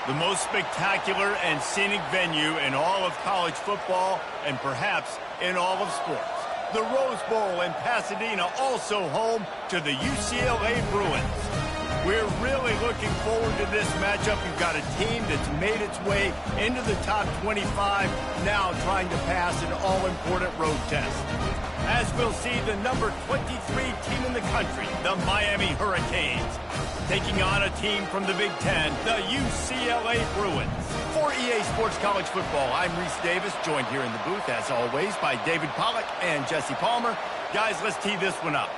The most spectacular and scenic venue in all of college football and perhaps in all of sports. The Rose Bowl in Pasadena, also home to the UCLA Bruins. We're really looking forward to this matchup. You've got a team that's made its way into the top 25, now trying to pass an all-important road test. As we'll see the number 23 team in the country, the Miami Hurricanes, taking on a team from the Big Ten, the UCLA Bruins. For EA Sports College Football, I'm Reese Davis, joined here in the booth, as always, by David Pollack and Jesse Palmer. Guys, let's tee this one up.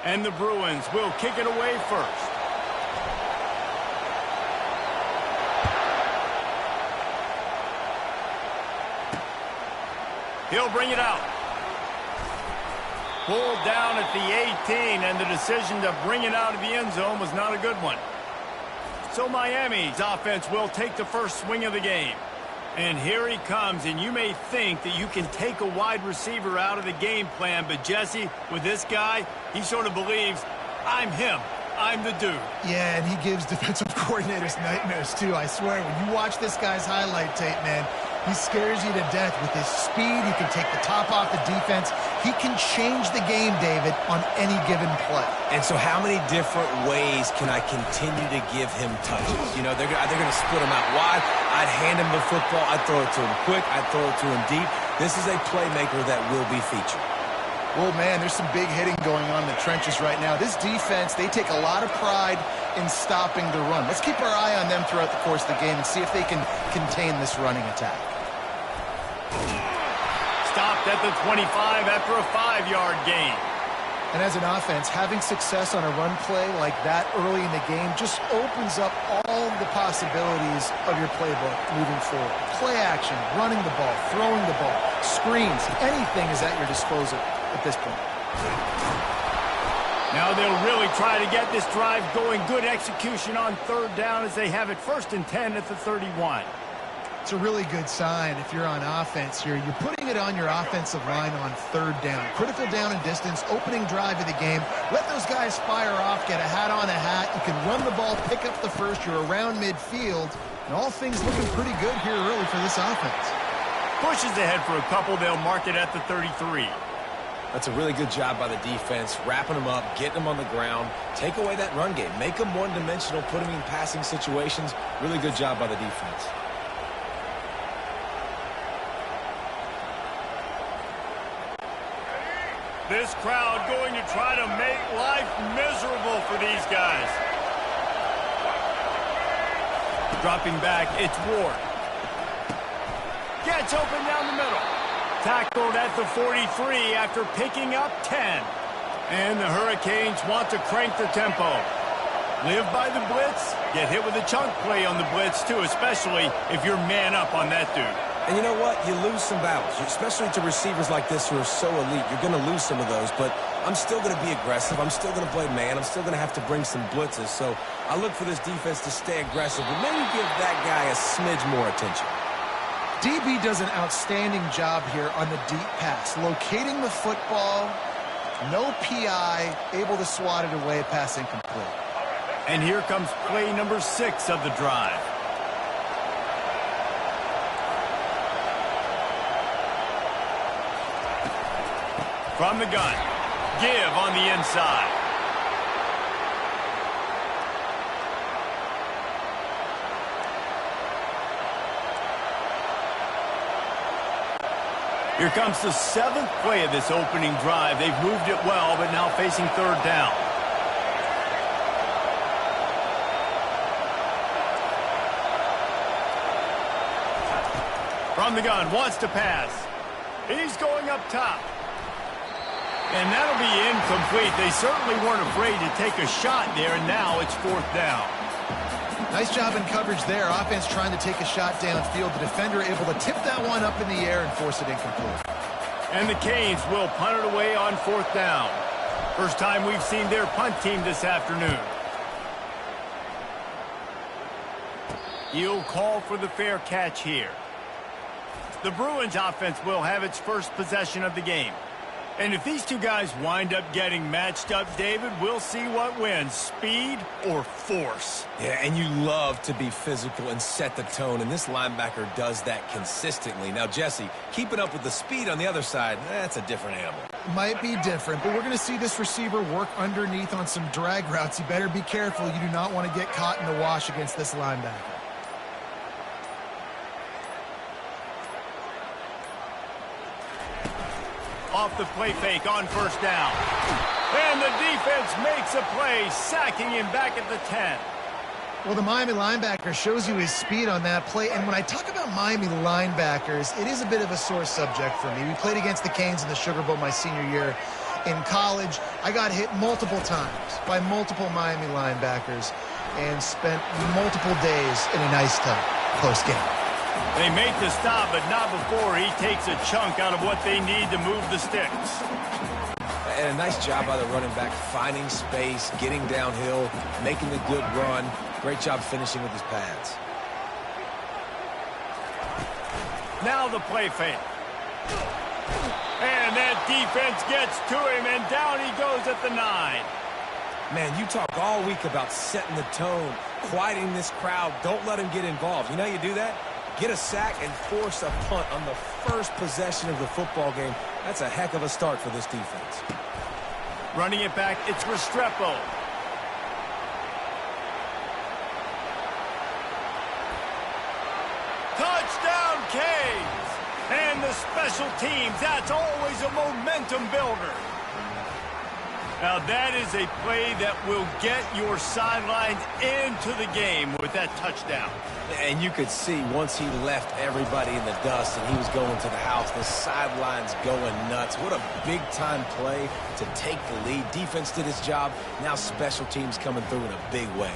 And the Bruins will kick it away first. He'll bring it out. Pulled down at the 18, and the decision to bring it out of the end zone was not a good one. So Miami's offense will take the first swing of the game. And here he comes, and you may think that you can take a wide receiver out of the game plan, but Jesse, with this guy, he sort of believes, I'm him. I'm the dude. Yeah, and he gives defensive coordinators nightmares, too. I swear, when you watch this guy's highlight tape, man, he scares you to death with his speed. He can take the top off the defense. He can change the game, David, on any given play. And so how many different ways can I continue to give him touches? You know, they're going to split him out wide. I'd hand him the football. I'd throw it to him quick. I'd throw it to him deep. This is a playmaker that will be featured. Well, man, there's some big hitting going on in the trenches right now. This defense, they take a lot of pride in stopping the run. Let's keep our eye on them throughout the course of the game and see if they can contain this running attack. Stopped at the 25 after a 5-yard gain. And as an offense, having success on a run play like that early in the game just opens up all the possibilities of your playbook moving forward. Play action, running the ball, throwing the ball, screens, anything is at your disposal at this point. Now they'll really try to get this drive going. Good execution on third down as they have it 1st and 10 at the 31. It's a really good sign if you're on offense here. You're putting it on your offensive line on third down. Critical down and distance, opening drive of the game. Let those guys fire off, get a hat on a hat. You can run the ball, pick up the first. You're around midfield. And all things looking pretty good here early for this offense. Pushes ahead for a couple. They'll mark it at the 33. That's a really good job by the defense, wrapping them up, getting them on the ground. Take away that run game. Make them one-dimensional, put them in passing situations. Really good job by the defense. This crowd going to try to make life miserable for these guys. Dropping back, it's Ward. Gets open down the middle. Tackled at the 43 after picking up 10. And the Hurricanes want to crank the tempo. Live by the blitz, get hit with a chunk play on the blitz too, especially if you're man up on that dude. And you know what? You lose some battles, especially to receivers like this who are so elite. You're going to lose some of those, but I'm still going to be aggressive. I'm still going to play man. I'm still going to have to bring some blitzes. So I look for this defense to stay aggressive, but maybe give that guy a smidge more attention. DB does an outstanding job here on the deep pass, locating the football, no PI, able to swat it away, pass incomplete. And here comes play number 6 of the drive. From the gun, give on the inside. Here comes the 7th play of this opening drive. They've moved it well, but now facing third down. From the gun, wants to pass. He's going up top. And that'll be incomplete. They certainly weren't afraid to take a shot there, and now it's 4th down. Nice job in coverage there. Offense trying to take a shot downfield. The defender able to tip that one up in the air and force it incomplete. And the Canes will punt it away on 4th down. First time we've seen their punt team this afternoon. He'll call for the fair catch here. The Bruins offense will have its first possession of the game. And if these two guys wind up getting matched up, David, we'll see what wins, speed or force. Yeah, and you love to be physical and set the tone, and this linebacker does that consistently. Now, Jesse, keeping up with the speed on the other side, that's a different animal. Might be different, but we're going to see this receiver work underneath on some drag routes. You better be careful. You do not want to get caught in the wash against this linebacker. Off the play fake on first down. And the defense makes a play, sacking him back at the 10. Well, the Miami linebacker shows you his speed on that play. And when I talk about Miami linebackers, it is a bit of a sore subject for me. We played against the Canes in the Sugar Bowl my senior year in college. I got hit multiple times by multiple Miami linebackers and spent multiple days in an ice tub post-game. They make the stop, but not before he takes a chunk out of what they need to move the sticks. And a nice job by the running back, finding space, getting downhill, making a good run. Great job finishing with his pads. Now the play fake. And that defense gets to him, and down he goes at the 9. Man, you talk all week about setting the tone, quieting this crowd. Don't let him get involved. You know how you do that? Get a sack and force a punt on the first possession of the football game. That's a heck of a start for this defense. Running it back, it's Restrepo. Touchdown, Canes! And the special teams, that's always a momentum builder. Now that is a play that will get your sidelines into the game with that touchdown. And you could see once he left everybody in the dust and he was going to the house, the sidelines going nuts. What a big-time play to take the lead. Defense did its job. Now special teams coming through in a big way.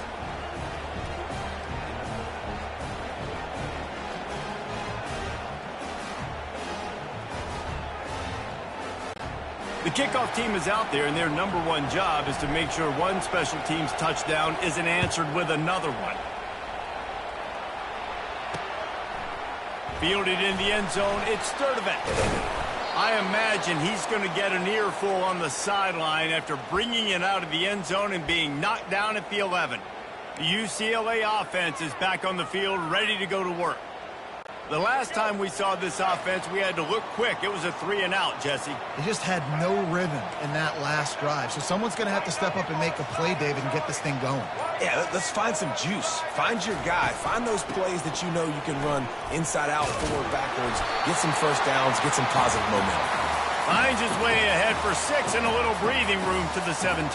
The kickoff team is out there, and their number one job is to make sure one special teams touchdown isn't answered with another one. Fielded in the end zone, it's Sturdivant. I imagine he's going to get an earful on the sideline after bringing it out of the end zone and being knocked down at the 11. The UCLA offense is back on the field, ready to go to work. The last time we saw this offense, we had to look quick. It was a 3-and-out, Jesse. They just had no rhythm in that last drive. So someone's going to have to step up and make a play, David, and get this thing going. Yeah, let's find some juice. Find your guy. Find those plays that you know you can run inside out, forward, backwards. Get some first downs. Get some positive momentum. Finds his way ahead for 6 and a little breathing room to the 17.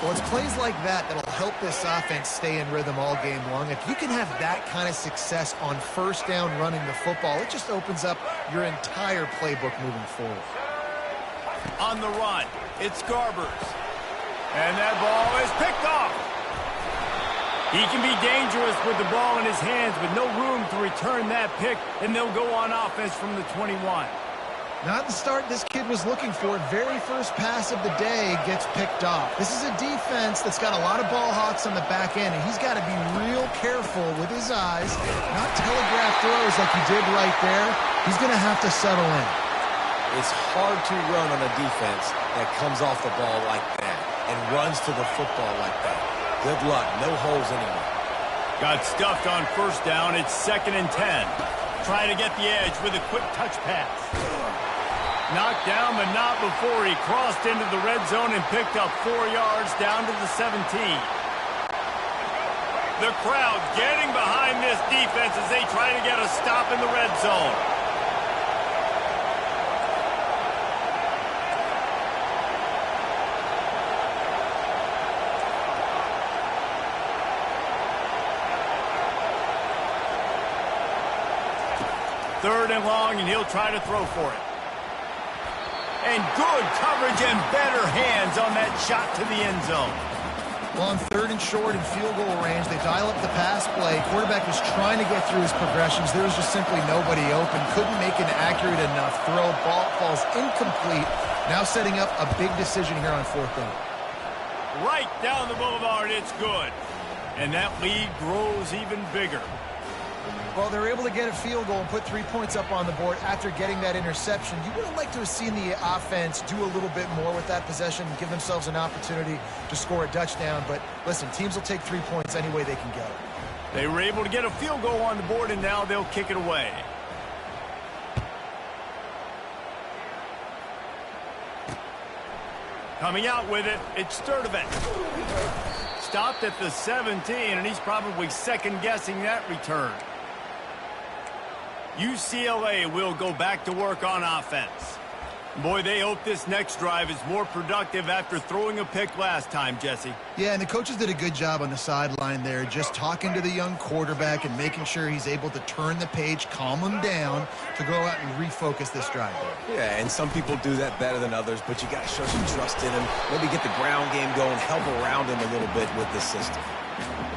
Well, it's plays like that that'll help this offense stay in rhythm all game long. If you can have that kind of success on first down running the football, it just opens up your entire playbook moving forward. On the run, it's Garbers. And that ball is picked off. He can be dangerous with the ball in his hands, but no room to return that pick, and they'll go on offense from the 21. Not the start this kid was looking for. Very first pass of the day gets picked off. This is a defense that's got a lot of ball hawks on the back end, and he's got to be real careful with his eyes, not telegraph throws like he did right there. He's going to have to settle in. It's hard to run on a defense that comes off the ball like that and runs to the football like that. Good luck. No holes anywhere. Got stuffed on first down. It's 2nd and 10. Trying to get the edge with a quick touch pass. Knocked down, but not before he crossed into the red zone and picked up 4 yards down to the 17. The crowd getting behind this defense as they try to get a stop in the red zone. Third and long, and he'll try to throw for it. And good coverage and better hands on that shot to the end zone. Well, on 3rd and short and field goal range, they dial up the pass play. Quarterback was trying to get through his progressions. There was just simply nobody open. Couldn't make an accurate enough throw. Ball falls incomplete Now setting up a big decision here on 4th down. Right down the boulevard, it's good. And that lead grows even bigger. Well, they're able to get a field goal and put 3 points up on the board after getting that interception. You would have liked to have seen the offense do a little bit more with that possession and give themselves an opportunity to score a touchdown. But listen, teams will take 3 points any way they can get it. They were able to get a field goal on the board, and now they'll kick it away. Coming out with it, it's Sturdivant. Stopped at the 17, and he's probably second-guessing that return. UCLA will go back to work on offense. Boy, they hope this next drive is more productive after throwing a pick last time, Jesse. Yeah, and the coaches did a good job on the sideline there, just talking to the young quarterback and making sure he's able to turn the page, calm him down, to go out and refocus this drive there. Yeah, and some people do that better than others, but you got to show some trust in him, maybe get the ground game going, help around him a little bit with this system.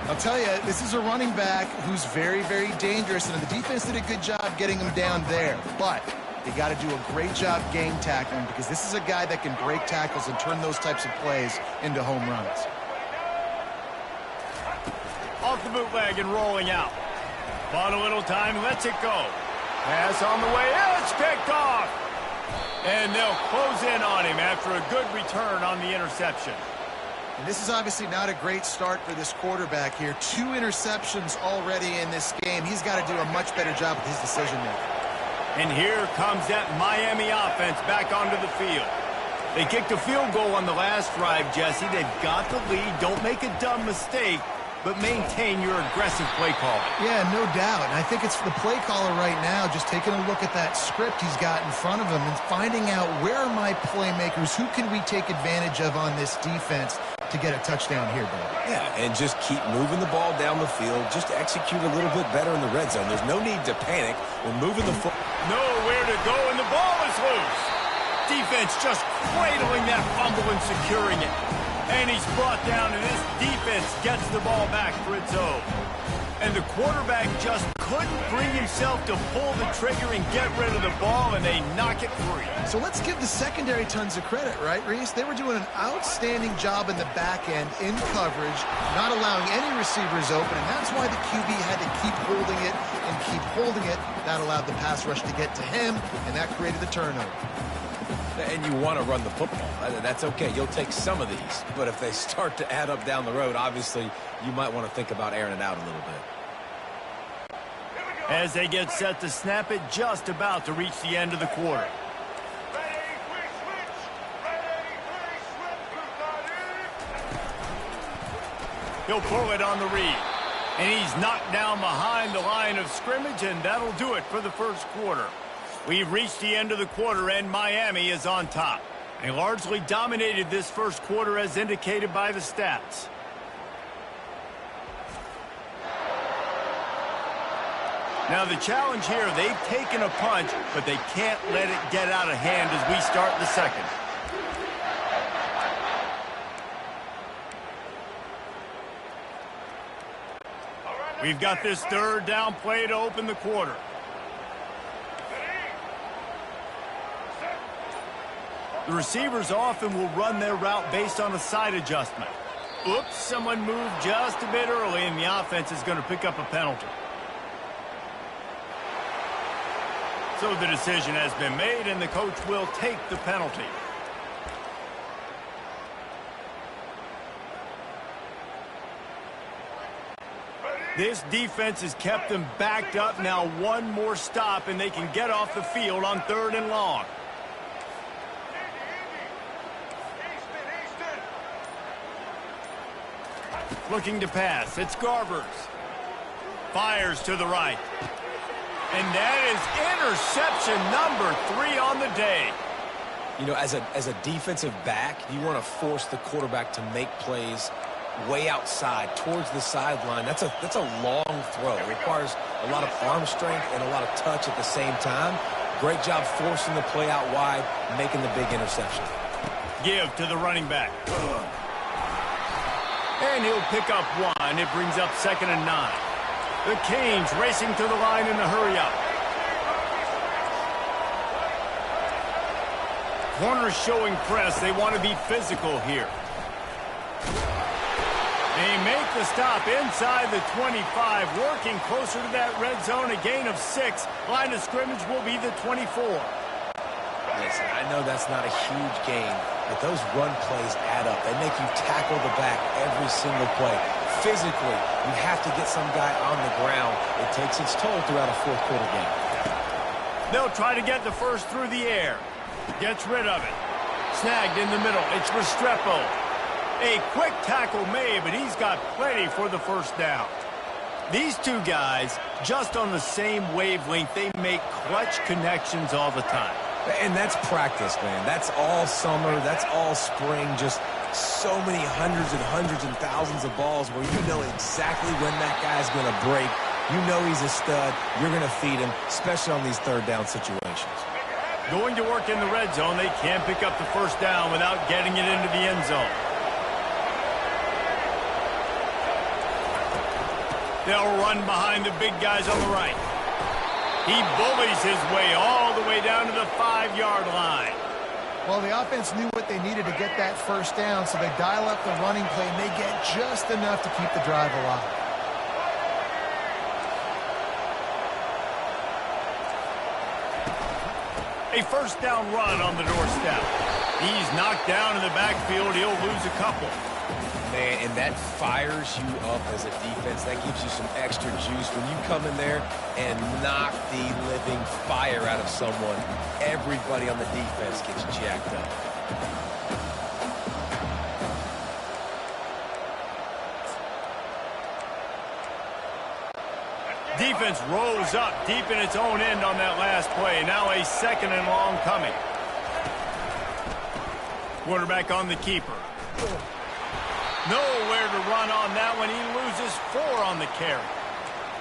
I'll tell you, this is a running back who's very, very dangerous, and the defense did a good job getting him down there. But you got to do a great job game tackling, because this is a guy that can break tackles and turn those types of plays into home runs. Off the bootleg and rolling out. Bought a little time, lets it go. Pass on the way, it's picked off. And they'll close in on him after a good return on the interception. And this is obviously not a great start for this quarterback here. 2 interceptions already in this game. He's got to do a much better job with his decision-making. And here comes that Miami offense back onto the field. They kicked a field goal on the last drive, Jesse. They've got the lead. Don't make a dumb mistake, but maintain your aggressive play call. Yeah, no doubt. And I think it's the play caller right now just taking a look at that script he's got in front of him and finding out, where are my playmakers? Who can we take advantage of on this defense to get a touchdown here, Bill? Yeah, and just keep moving the ball down the field. Just execute a little bit better in the red zone. There's no need to panic. We're moving the foot. Nowhere to go, and the ball is loose. Defense just cradling that fumble and securing it. And he's brought down, and this defense gets the ball back for its own. And the quarterback just couldn't bring himself to pull the trigger and get rid of the ball, and they knock it free. So let's give the secondary tons of credit, right, Reese? They were doing an outstanding job in the back end, in coverage, not allowing any receivers open, and that's why the QB had to keep holding it and keep holding it. That allowed the pass rush to get to him, and that created the turnover. And you want to run the football. That's okay. You'll take some of these. But if they start to add up down the road, obviously, you might want to think about airing it out a little bit. As they get set to snap it, just about to reach the end of the quarter. He'll pull it on the read. And he's knocked down behind the line of scrimmage, and that'll do it for the first quarter. We've reached the end of the quarter, and Miami is on top. They largely dominated this first quarter as indicated by the stats. Now the challenge here, they've taken a punch, but they can't let it get out of hand as we start the second. We've got this third down play to open the quarter. The receivers often will run their route based on a side adjustment. Oops, someone moved just a bit early, and the offense is going to pick up a penalty. So the decision has been made, and the coach will take the penalty. This defense has kept them backed up. Now one more stop, and they can get off the field on 3rd and long. Looking to pass. It's Garbers. Fires to the right. And that is interception number 3 on the day. You know, as a defensive back, you want to force the quarterback to make plays way outside, towards the sideline. That's a long throw. It requires a lot of arm strength and a lot of touch at the same time. Great job forcing the play out wide, making the big interception. Give to the running back. And he'll pick up 1. It brings up 2nd and 9. The Canes racing to the line in a hurry up. Corners showing press. They want to be physical here. They make the stop inside the 25, working closer to that red zone, a gain of 6. Line of scrimmage will be the 24. Listen, I know that's not a huge gain, but those run plays add up. They make you tackle the back every single play. Physically, you have to get some guy on the ground. It takes its toll throughout a fourth quarter game. They'll try to get the first through the air. Gets rid of it. Snagged in the middle. It's Restrepo. A quick tackle made, but he's got plenty for the first down. These two guys, just on the same wavelength, they make clutch connections all the time. And that's practice, man. That's all summer. That's all spring. Just so many hundreds and thousands of balls where you know exactly when that guy's going to break. You know he's a stud. You're going to feed him, especially on these third down situations. Going to work in the red zone, they can't pick up the first down without getting it into the end zone. They'll run behind the big guys on the right. He bullies his way all the way down to the 5-yard line. Well, the offense knew what they needed to get that first down, so they dial up the running play, and they get just enough to keep the drive alive. A first down run on the doorstep. He's knocked down in the backfield. He'll lose a couple. Man, and that fires you up as a defense. That gives you some extra juice. When you come in there and knock the living fire out of someone, everybody on the defense gets jacked up. Defense rolls up deep in its own end on that last play. Now a 2nd and long coming. Quarterback on the keeper. Nowhere to run on that one. He loses 4 on the carry.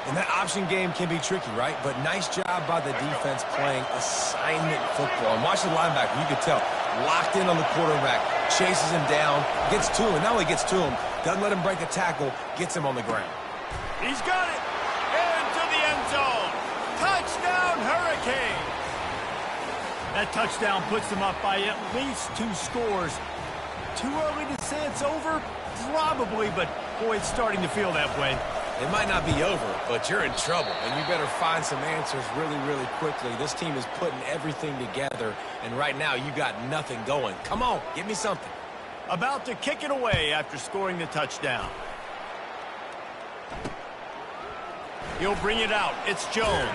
And that option game can be tricky, right? But nice job by the defense playing assignment football. And watch the linebacker. You can tell. Locked in on the quarterback. Chases him down. Gets to him. Not only gets to him, doesn't let him break a tackle. Gets him on the ground. He's got it. Into the end zone. Touchdown, Hurricane. That touchdown puts them up by at least 2 scores. Too early to say it's over? Probably, but boy, it's starting to feel that way. It might not be over, but you're in trouble, and you better find some answers really, really quickly. This team is putting everything together, and right now you got nothing going. Come on, give me something. About to kick it away after scoring the touchdown. He'll bring it out. It's Jones.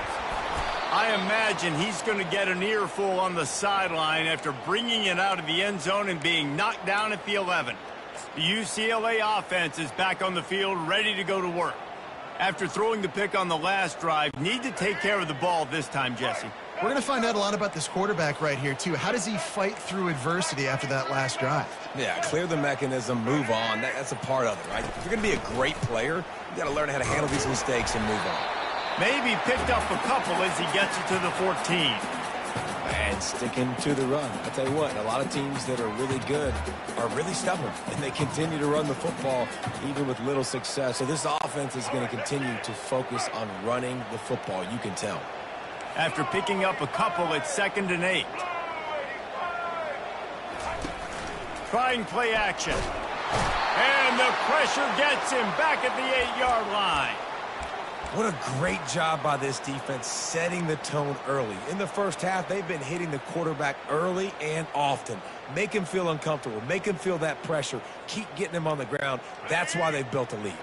I imagine he's going to get an earful on the sideline after bringing it out of the end zone and being knocked down at the 11. The UCLA offense is back on the field, ready to go to work. After throwing the pick on the last drive, need to take care of the ball this time, Jesse. We're going to find out a lot about this quarterback right here, too. How does he fight through adversity after that last drive? Yeah, clear the mechanism, move on. That's a part of it, right? If you're going to be a great player, you got to learn how to handle these mistakes and move on. Maybe picked up a couple as he gets it to the 14. And sticking to the run. I'll tell you what, a lot of teams that are really good are really stubborn, and they continue to run the football even with little success. So this offense is going to continue to focus on running the football. You can tell. After picking up a couple, it's 2nd and 8. Trying play action. And the pressure gets him back at the 8-yard line. What a great job by this defense setting the tone early. In the first half, they've been hitting the quarterback early and often. Make him feel uncomfortable. Make him feel that pressure. Keep getting him on the ground. That's why they've built a lead.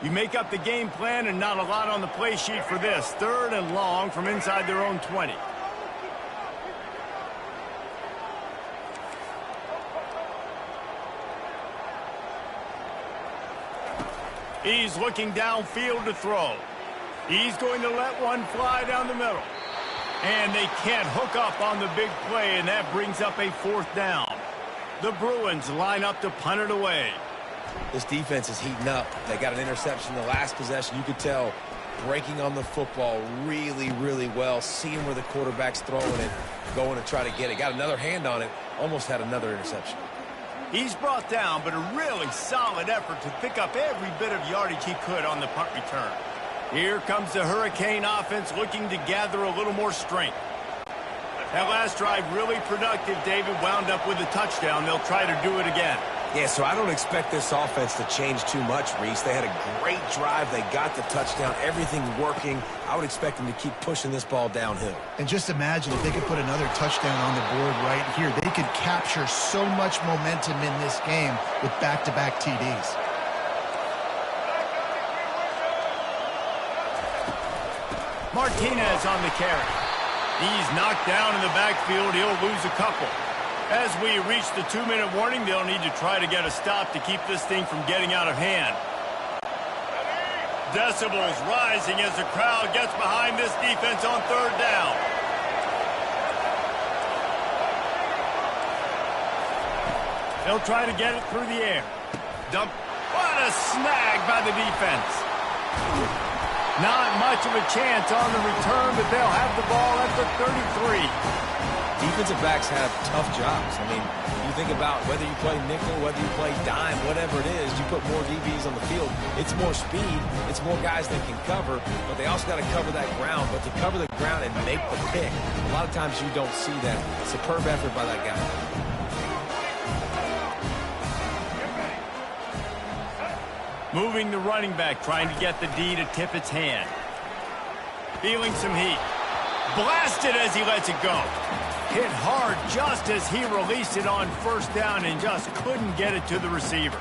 You make up the game plan and not a lot on the play sheet for this. 3rd and long from inside their own 20. He's looking downfield to throw. He's going to let one fly down the middle. And they can't hook up on the big play, and that brings up a 4th down. The Bruins line up to punt it away. This defense is heating up. They got an interception the last possession. You could tell breaking on the football really, really well. Seeing where the quarterback's throwing it, going to try to get it. Got another hand on it. Almost had another interception. He's brought down, but a really solid effort to pick up every bit of yardage he could on the punt return. Here comes the Hurricane offense looking to gather a little more strength. That last drive really productive. David wound up with a touchdown. They'll try to do it again. Yeah, so I don't expect this offense to change too much, Reese. They had a great drive. They got the touchdown. Everything working. I would expect them to keep pushing this ball downhill. And just imagine if they could put another touchdown on the board right here. They could capture so much momentum in this game with back-to-back TDs. Martinez on the carry. He's knocked down in the backfield. He'll lose a couple. As we reach the 2-minute warning, they'll need to try to get a stop to keep this thing from getting out of hand. Decibels rising as the crowd gets behind this defense on third down. They'll try to get it through the air. Dump. What a snag by the defense. Not much of a chance on the return, but they'll have the ball at the 33. Defensive backs have tough jobs. I mean, you think about whether you play nickel, whether you play dime, whatever it is, you put more DBs on the field. It's more speed. It's more guys that can cover, but they also got to cover that ground. But to cover the ground and make the pick, a lot of times you don't see that. Superb effort by that guy. Moving the running back, trying to get the D to tip its hand. Feeling some heat. Blasted as he lets it go. Hit hard just as he released it on first down and just couldn't get it to the receiver.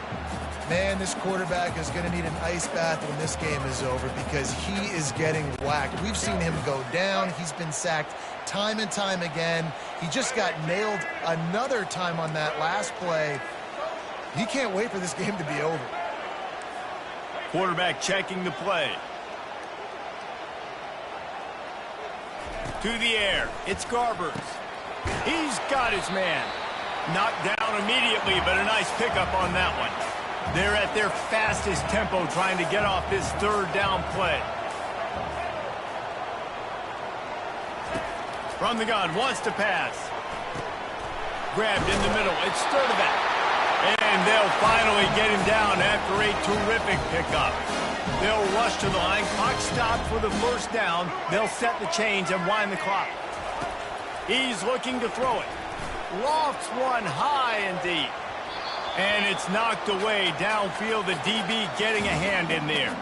Man, this quarterback is going to need an ice bath when this game is over because he is getting whacked. We've seen him go down. He's been sacked time and time again. He just got nailed another time on that last play. He can't wait for this game to be over. Quarterback checking the play. To the air. It's Garbers. He's got his man. Knocked down immediately, but a nice pickup on that one. They're at their fastest tempo trying to get off this third down play. From the gun, wants to pass. Grabbed in the middle. It's Sturdivant. And they'll finally get him down after a terrific pickup. They'll rush to the line. Clock stopped for the first down. They'll set the chains and wind the clock. He's looking to throw it. Lofts one high and deep. And it's knocked away downfield. The DB getting a hand in there.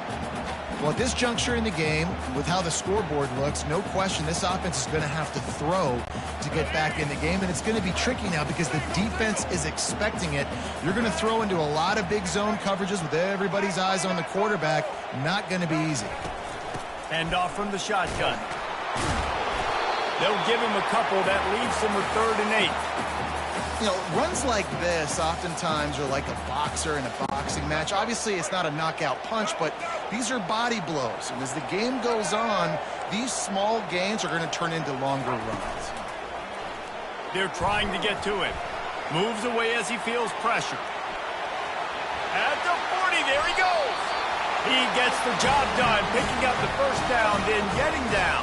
Well, at this juncture in the game, with how the scoreboard looks, no question this offense is going to have to throw to get back in the game, and it's going to be tricky now because the defense is expecting it. You're going to throw into a lot of big zone coverages with everybody's eyes on the quarterback. Not going to be easy. Hand off from the shotgun. They'll give him a couple. That leaves him with 3rd and 8. You know, runs like this oftentimes are like a boxer in a boxing match. Obviously, it's not a knockout punch, but these are body blows. And as the game goes on, these small gains are going to turn into longer runs. They're trying to get to him. Moves away as he feels pressure. At the 40, there he goes. He gets the job done, picking up the first down, then getting down.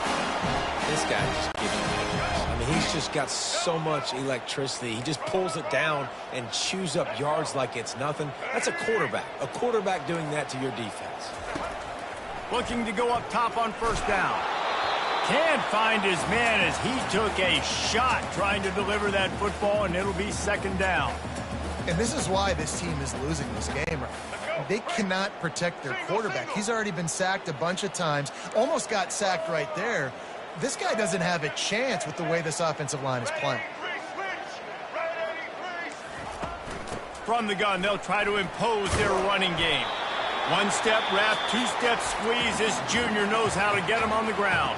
This guy just gives you nightmares. I mean, he's just got so much electricity. He just pulls it down and chews up yards like it's nothing. That's a quarterback. A quarterback doing that to your defense. Looking to go up top on first down. Can't find his man as he took a shot trying to deliver that football, and it'll be 2nd down. And this is why this team is losing this game. They cannot protect their quarterback. He's already been sacked a bunch of times. Almost got sacked right there. This guy doesn't have a chance with the way this offensive line is playing. From the gun, they'll try to impose their running game. 1-step wrap, 2-step squeeze. This junior knows how to get him on the ground.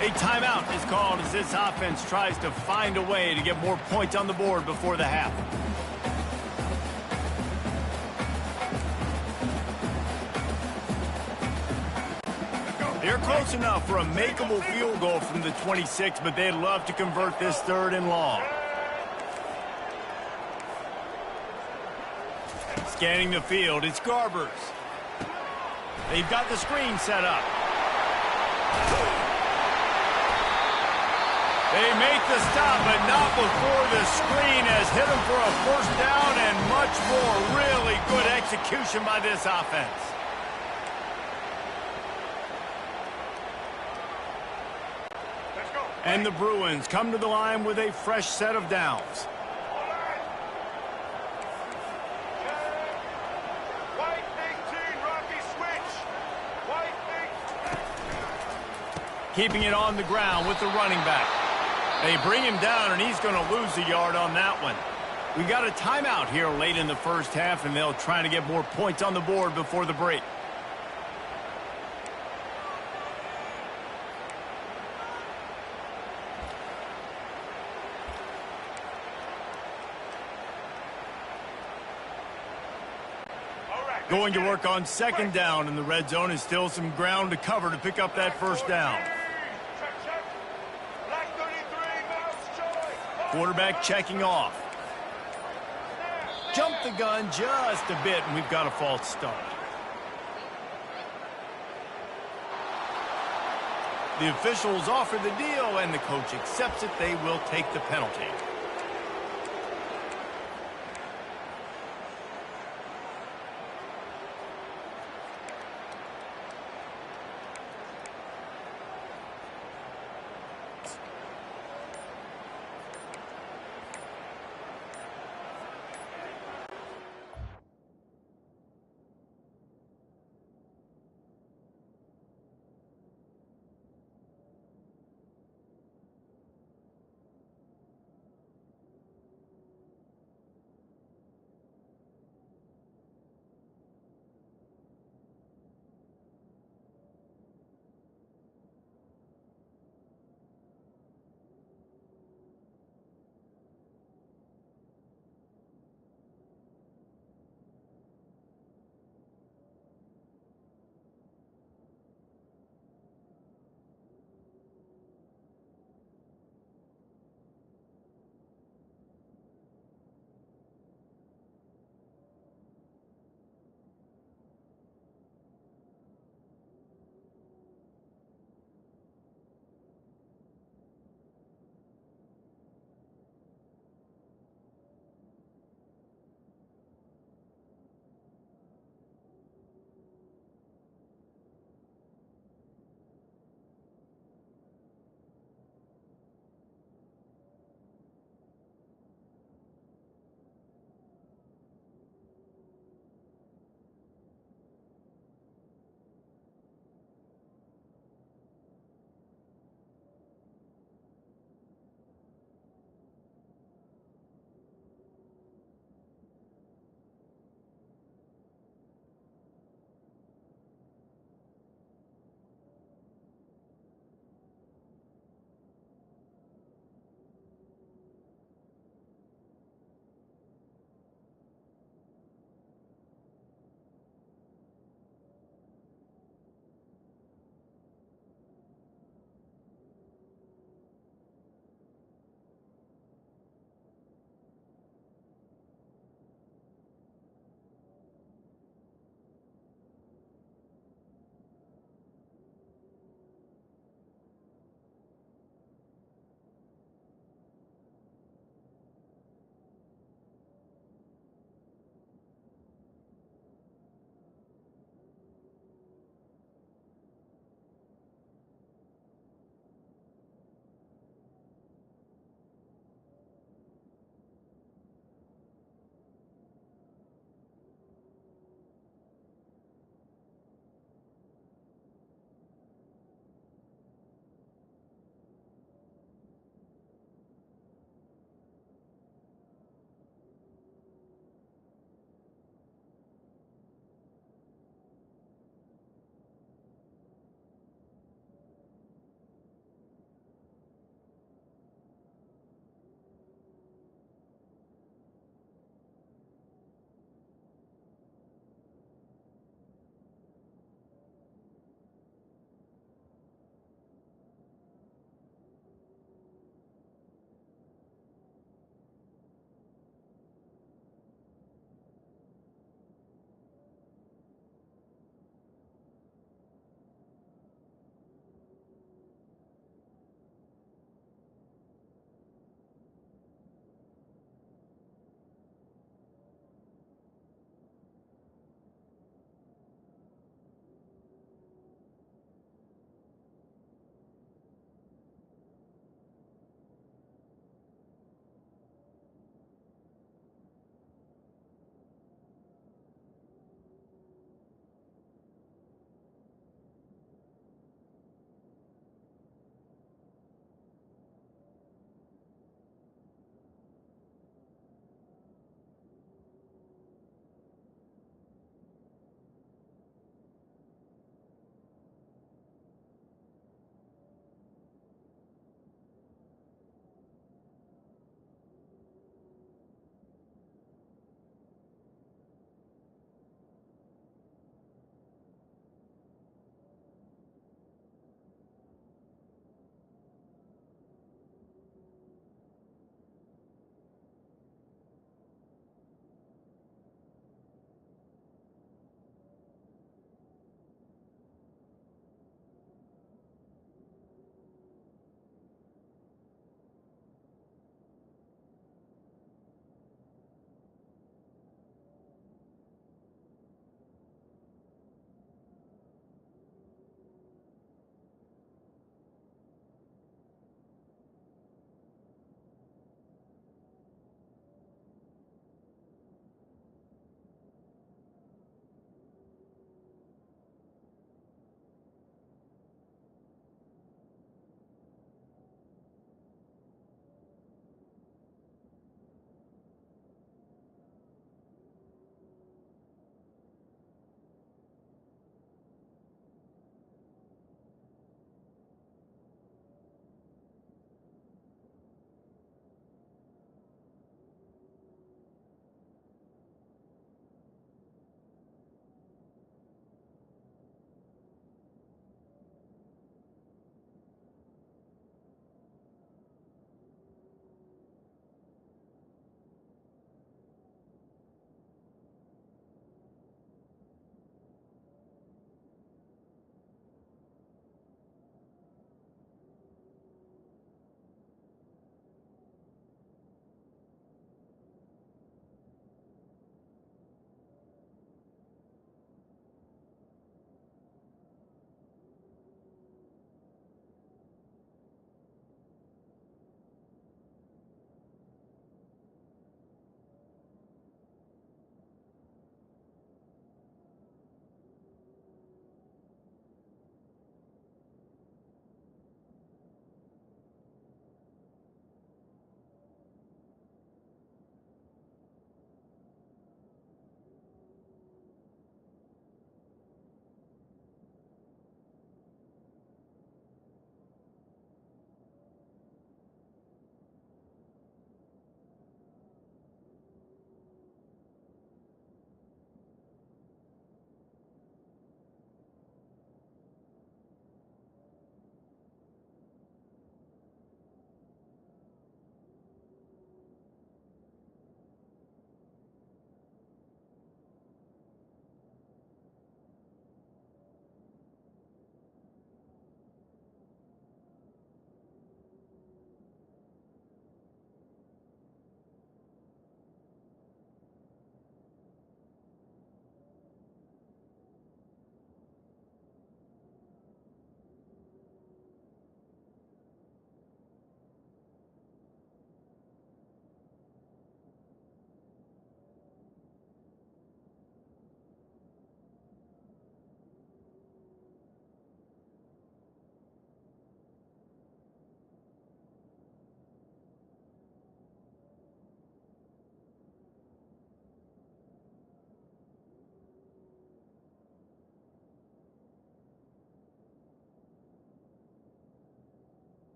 A timeout is called as this offense tries to find a way to get more points on the board before the half. They're close enough for a makeable field goal from the 26, but they'd love to convert this 3rd and long. Scanning the field, it's Garbers. They've got the screen set up. They make the stop, but not before the screen has hit them for a first down and much more. Really good execution by this offense. And the Bruins come to the line with a fresh set of downs. Keeping it on the ground with the running back. They bring him down, and he's going to lose a yard on that one. We got a timeout here late in the first half, and they'll try to get more points on the board before the break. Going to work on second down, and the red zone is still some ground to cover to pick up that first down. Quarterback checking off. Jump the gun just a bit, and we've got a false start. The officials offer the deal, and the coach accepts it. They will take the penalty.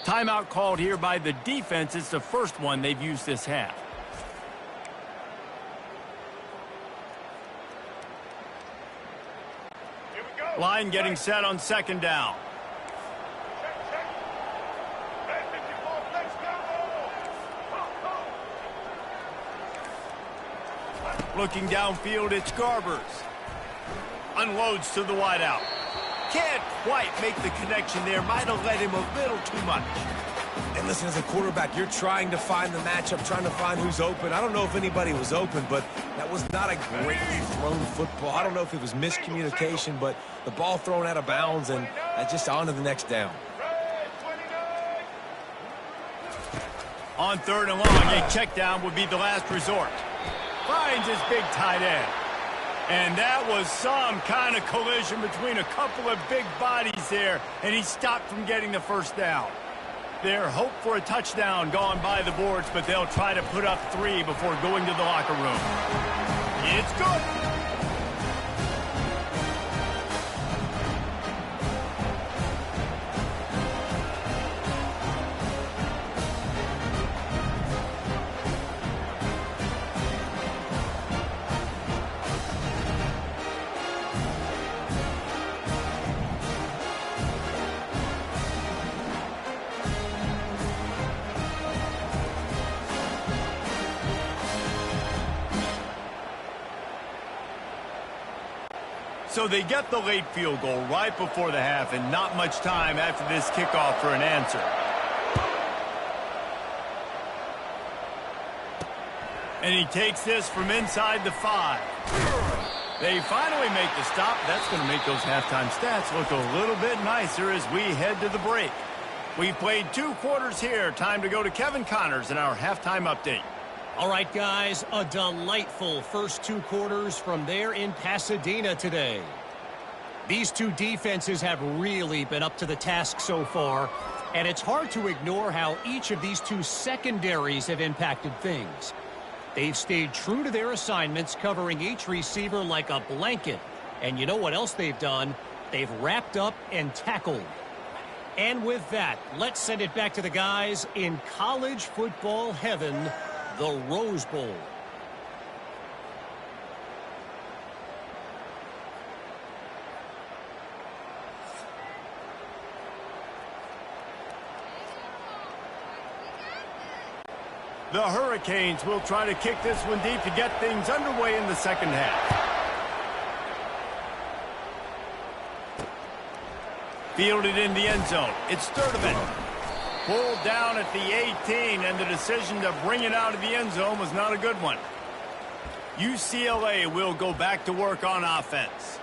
Timeout called here by the defense. It's the first one they've used this half. Line getting set on second down. Looking downfield, it's Garbers. Unloads to the wideout. Can't quite make the connection there. Might have let him a little too much. And listen, as a quarterback, you're trying to find the matchup, trying to find who's open. I don't know if anybody was open, but that was not a greatly thrown football. I don't know if it was miscommunication, but the ball thrown out of bounds and just on to the next down. On third and long, a check down would be the last resort. Finds his big tight end. And that was some kind of collision between a couple of big bodies there, and he stopped from getting the first down. Their hope for a touchdown gone by the boards, but they'll try to put up 3 before going to the locker room. It's good. So they get the late field goal right before the half, and not much time after this kickoff for an answer. And he takes this from inside the 5. They finally make the stop. That's going to make those halftime stats look a little bit nicer as we head to the break. We've played 2 quarters here. Time to go to Kevin Connors in our halftime update. All right, guys, a delightful first 2 quarters from there in Pasadena today. These 2 defenses have really been up to the task so far, and it's hard to ignore how each of these 2 secondaries have impacted things. They've stayed true to their assignments, covering each receiver like a blanket. And you know what else they've done? They've wrapped up and tackled. And with that, let's send it back to the guys in college football heaven, the Rose Bowl. The Hurricanes will try to kick this one deep to get things underway in the second half. Fielded in the end zone. It's Sturdivant. Pulled down at the 18, and the decision to bring it out of the end zone was not a good one. UCLA will go back to work on offense.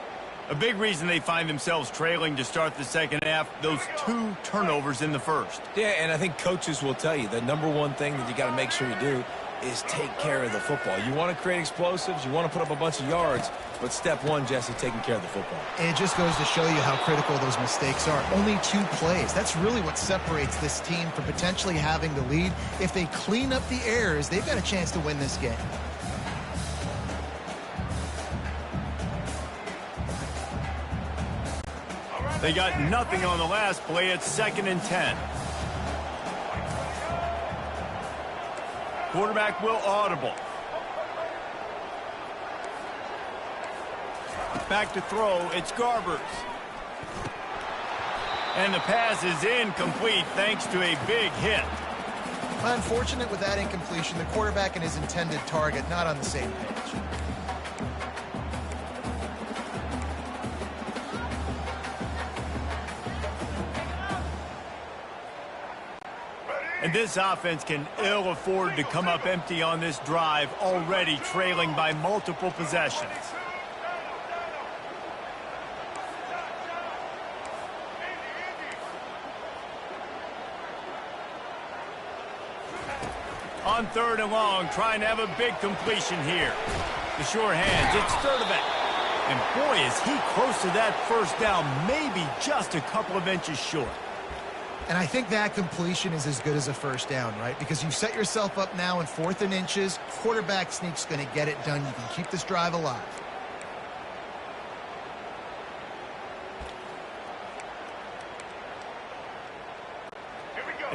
A big reason they find themselves trailing to start the second half, those 2 turnovers in the first. Yeah, and I think coaches will tell you the number one thing that you got to make sure you do is take care of the football. You want to create explosives, you want to put up a bunch of yards, but step 1, Jesse, taking care of the football. And it just goes to show you how critical those mistakes are. Only 2 plays. That's really what separates this team from potentially having the lead. If they clean up the errors, they've got a chance to win this game. They got nothing on the last play. It's 2nd and 10. Quarterback will audible. Back to throw. It's Garbers. And the pass is incomplete thanks to a big hit. Unfortunate with that incompletion. The quarterback and his intended target not on the same page. And this offense can ill afford to come up empty on this drive, already trailing by multiple possessions. On 3rd and long, trying to have a big completion here. The sure hands, it's Sturdivant. And boy, is he close to that first down, maybe just a couple of inches short. And I think that completion is as good as a first down, right? Because you've set yourself up now in 4th and inches. Quarterback sneak's going to get it done. You can keep this drive alive.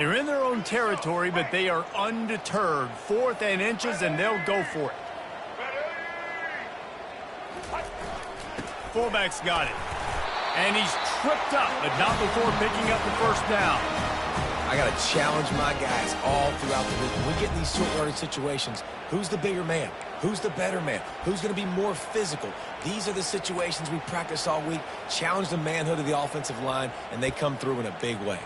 They're in their own territory, but they are undeterred. 4th and inches, and they'll go for it. Fullback's got it. And he's tripped up, but not before picking up the first down. I got to challenge my guys all throughout the week. When we get in these short yardage situations, who's the bigger man? Who's the better man? Who's going to be more physical? These are the situations we practice all week. Challenge the manhood of the offensive line, and they come through in a big way.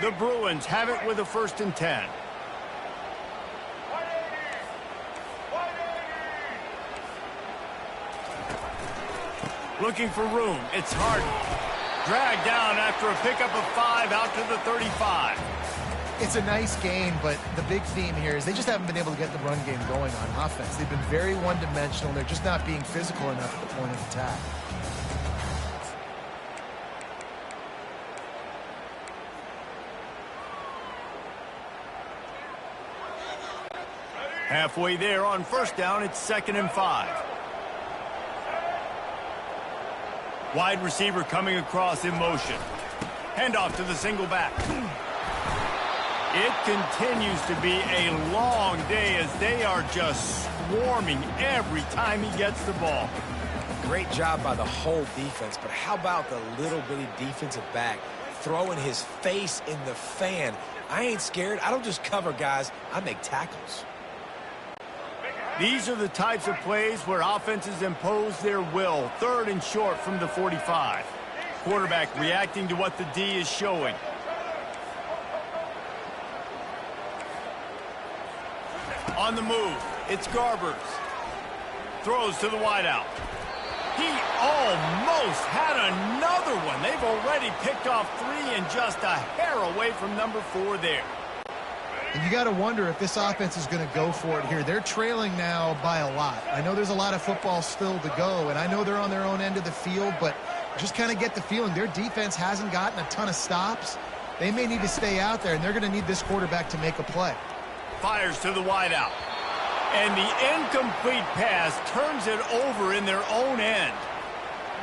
The Bruins have it with a 1st and 10. Looking for room. It's Harden. Dragged down after a pickup of 5 out to the 35. It's a nice gain, but the big theme here is they just haven't been able to get the run game going on offense. They've been very one-dimensional. They're just not being physical enough at the point of attack. Halfway there on 1st down, it's 2nd and 5. Wide receiver coming across in motion. Handoff to the single back. It continues to be a long day as they are just swarming every time he gets the ball. Great job by the whole defense, but how about the little bitty defensive back throwing his face in the fan? I ain't scared. I don't just cover guys. I make tackles. These are the types of plays where offenses impose their will. 3rd and short from the 45. Quarterback reacting to what the D is showing. On the move, it's Garbers. Throws to the wideout. He almost had another one. They've already picked off 3 and just a hair away from number 4 there. And you got to wonder if this offense is going to go for it here. They're trailing now by a lot. I know there's a lot of football still to go, and I know they're on their own end of the field, but just kind of get the feeling their defense hasn't gotten a ton of stops. They may need to stay out there, and they're going to need this quarterback to make a play. Fires to the wideout. And the incomplete pass turns it over in their own end.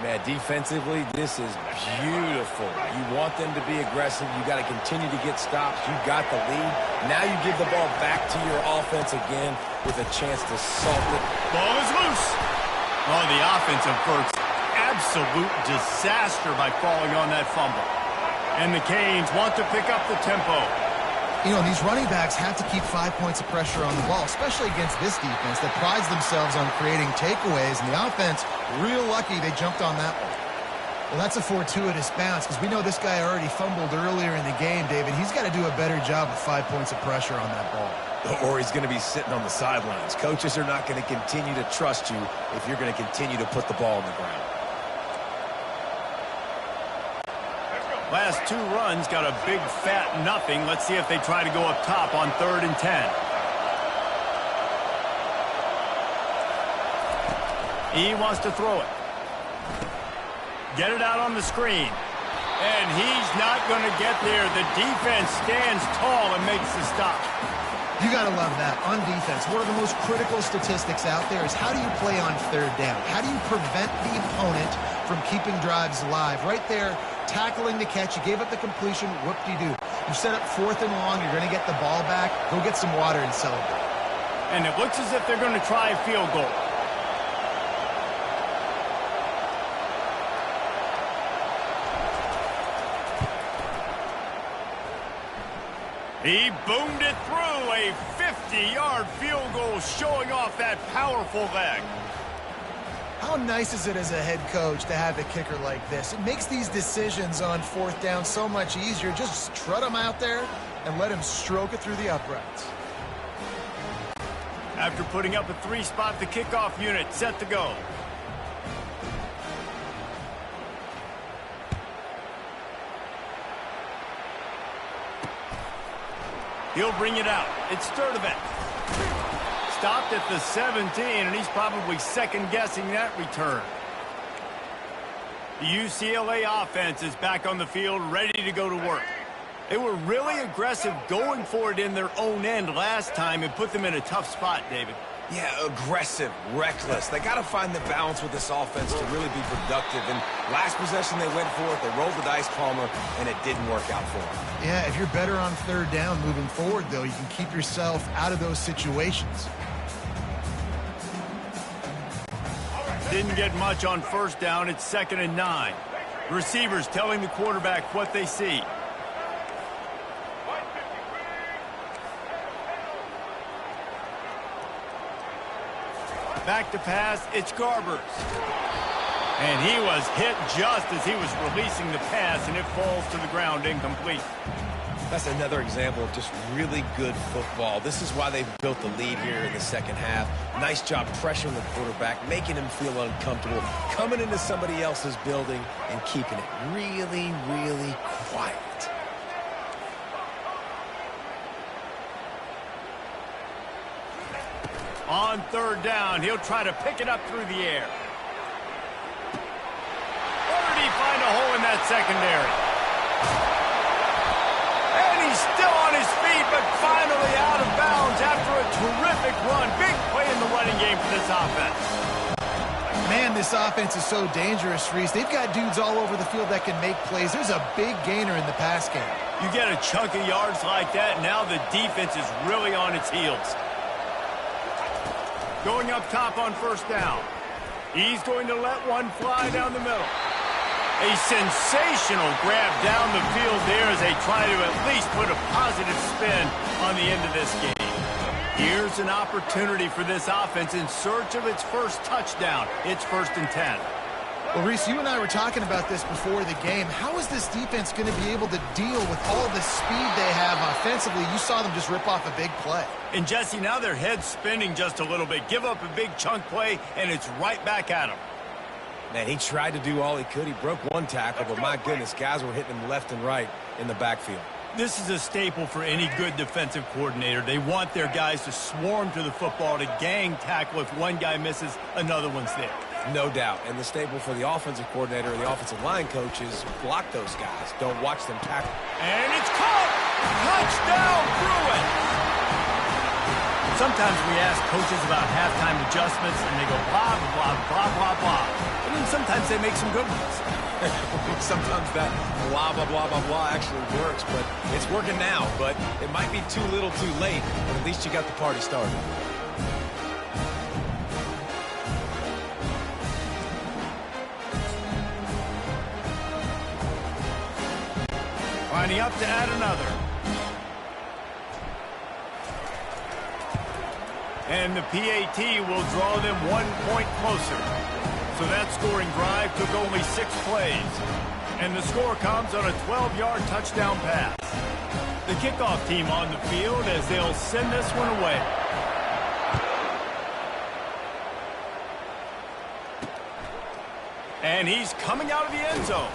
Man, defensively, this is beautiful. You want them to be aggressive. You got to continue to get stops. You got the lead. Now you give the ball back to your offense again with a chance to salt it. Ball is loose. Oh, the offense averts absolute disaster by falling on that fumble. And the Canes want to pick up the tempo. You know, these running backs have to keep 5 points of pressure on the ball, especially against this defense that prides themselves on creating takeaways, and the offense, real lucky they jumped on that one. Well, that's a fortuitous bounce because we know this guy already fumbled earlier in the game, David. He's got to do a better job with 5 points of pressure on that ball. Or he's going to be sitting on the sidelines. Coaches are not going to continue to trust you if you're going to continue to put the ball on the ground. Last 2 runs got a big fat nothing. Let's see if they try to go up top on 3rd and 10. He wants to throw it. Get it out on the screen. And he's not going to get there. The defense stands tall and makes the stop. You got to love that. On defense, one of the most critical statistics out there is how do you play on 3rd down? How do you prevent the opponent from keeping drives alive? Right there, tackling the catch. You gave up the completion. Whoop-de-doo. You set up 4th and long. You're going to get the ball back. Go get some water and celebrate. And it looks as if they're going to try a field goal. He boomed it through. A 50-yard field goal showing off that powerful leg. How nice is it as a head coach to have a kicker like this? It makes these decisions on 4th down so much easier. Just strut him out there and let him stroke it through the uprights. After putting up a 3-spot, the kickoff unit set to go. He'll bring it out. It's Sturdivant. Stopped at the 17, and he's probably second-guessing that return. The UCLA offense is back on the field, ready to go to work. They were really aggressive going for it in their own end last time and put them in a tough spot, David. Yeah, aggressive, reckless. They got to find the balance with this offense to really be productive. And last possession they went for it, they rolled the dice, Palmer, and it didn't work out for them. Yeah, if you're better on third down moving forward, though, you can keep yourself out of those situations. Didn't get much on first down. It's 2nd and 9. Receivers telling the quarterback what they see. Back to pass, it's Garbers. And he was hit just as he was releasing the pass, and it falls to the ground incomplete. That's another example of just really good football. This is why they've built the lead here in the second half. Nice job pressuring the quarterback, making him feel uncomfortable, coming into somebody else's building and keeping it really, really quiet. On third down, he'll try to pick it up through the air. Where did he find a hole in that secondary? And he's still on his feet, but finally out of bounds after a terrific run. Big play in the running game for this offense. Man, this offense is so dangerous, Reese. They've got dudes all over the field that can make plays. There's a big gainer in the pass game. You get a chunk of yards like that, now the defense is really on its heels. Going up top on first down. He's going to let one fly down the middle. A sensational grab down the field there as they try to at least put a positive spin on the end of this game. Here's an opportunity for this offense in search of its first touchdown. It's 1st and 10. Well, Reese, you and I were talking about this before the game. How is this defense going to be able to deal with all the speed they have offensively? You saw them just rip off a big play. And, Jesse, now their head's spinning just a little bit. Give up a big chunk play, and it's right back at him. Man, he tried to do all he could. He broke one tackle, but my goodness, guys were hitting him left and right in the backfield. This is a staple for any good defensive coordinator. They want their guys to swarm to the football, to gang tackle. If one guy misses, another one's there. No doubt. And the staple for the offensive coordinator or the offensive line coach is block those guys. Don't watch them tackle. And it's caught! Touchdown, Bruin! Sometimes we ask coaches about halftime adjustments, and they go blah, blah, blah, blah, blah. And then sometimes they make some good ones. Sometimes that blah, blah, blah, blah, blah actually works, but it's working now. But it might be too little too late, but at least you got the party started. Lining up to add another. And the PAT will draw them 1 point closer. So that scoring drive took only 6 plays. And the score comes on a 12-yard touchdown pass. The kickoff team on the field as they'll send this one away. And he's coming out of the end zone.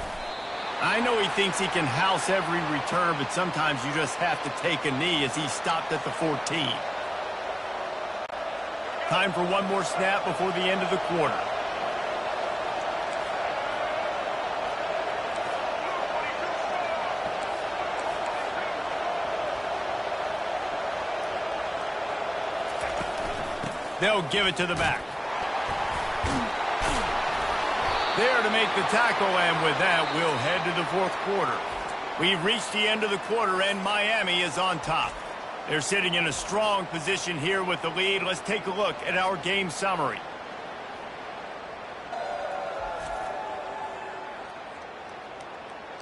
I know he thinks he can house every return, but sometimes you just have to take a knee as he stopped at the 14. Time for one more snap before the end of the quarter. They'll give it to the back. There to make the tackle, and with that, we'll head to the 4th quarter. We've reached the end of the quarter, and Miami is on top. They're sitting in a strong position here with the lead. Let's take a look at our game summary.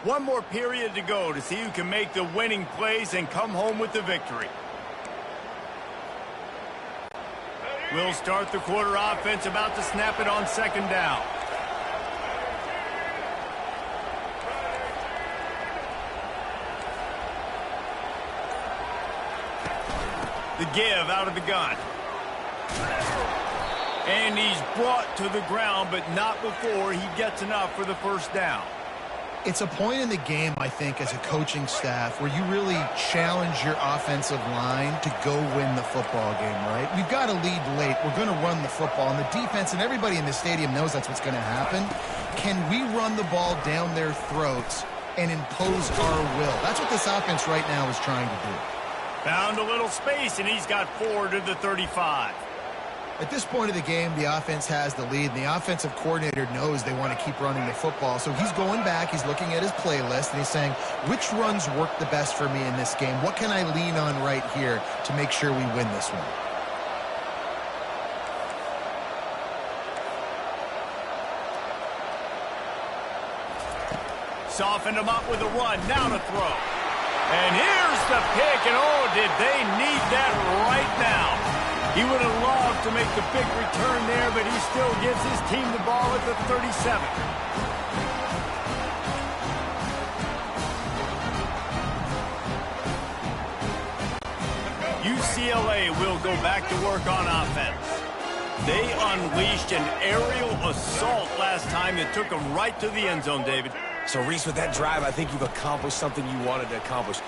One more period to go to see who can make the winning plays and come home with the victory. We'll start the quarter offense, about to snap it on 2nd down. The give out of the gun. And he's brought to the ground, but not before he gets enough for the 1st down. It's a point in the game, I think, as a coaching staff where you really challenge your offensive line to go win the football game, right? We've got to lead late. We're going to run the football. And the defense and everybody in the stadium knows that's what's going to happen. Can we run the ball down their throats and impose our will? That's what this offense right now is trying to do. Found a little space, and he's got 4 to the 35. At this point of the game, the offense has the lead, and the offensive coordinator knows they want to keep running the football. So he's going back, he's looking at his playlist, and he's saying, which runs work the best for me in this game? What can I lean on right here to make sure we win this one? Softened him up with a run, now to throw. And here's the pick, and oh, did they need that right now. He would have loved to make the big return there, but he still gives his team the ball at the 37. UCLA will go back to work on offense. They unleashed an aerial assault last time that took them right to the end zone, David. So, Reese, with that drive, I think you've accomplished something you wanted to accomplish.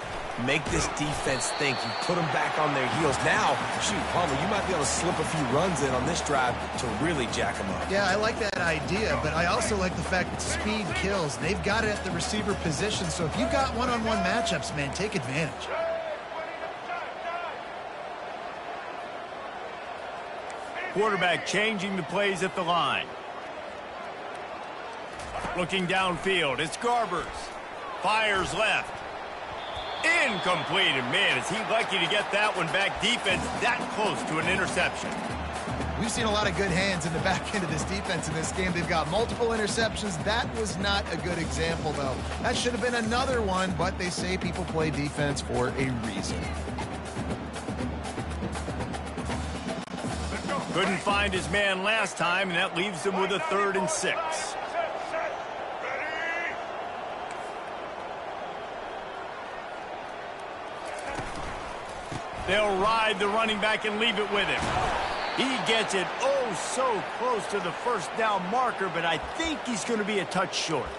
Make this defense think. You put them back on their heels. Now, shoot, Palmer, you might be able to slip a few runs in on this drive to really jack them up. Yeah, I like that idea, but I also like the fact that speed kills. They've got it at the receiver position, so if you've got one-on-one matchups, man, take advantage. Quarterback changing the plays at the line. Looking downfield, it's Garbers. Fires left. Incomplete, and man, is he lucky to get that one back. Defense that close to an interception. We've seen a lot of good hands in the back end of this defense in this game. They've got multiple interceptions. That was not a good example, though. That should have been another one, but they say people play defense for a reason. Couldn't find his man last time, and that leaves him with a 3rd and 6. They'll ride the running back and leave it with him. He gets it oh so close to the first down marker, but I think he's going to be a touch short.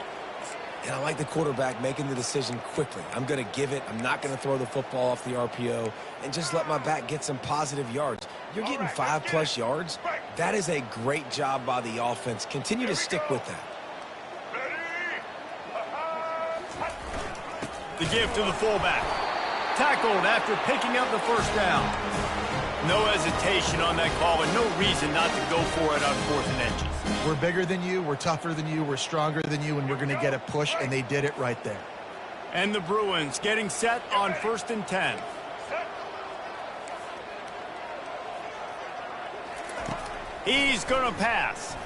And I like the quarterback making the decision quickly. I'm going to give it. I'm not going to throw the football off the RPO and just let my back get some positive yards. You're getting 5+ yards. That is a great job by the offense. Continue to stick with that. The give to the fullback. Tackled after picking up the first down. No hesitation on that call and no reason not to go for it on 4th and inches. We're bigger than you, we're tougher than you, we're stronger than you, and we're going to get a push, and they did it right there. And the Bruins getting set on 1st and 10. He's going to pass.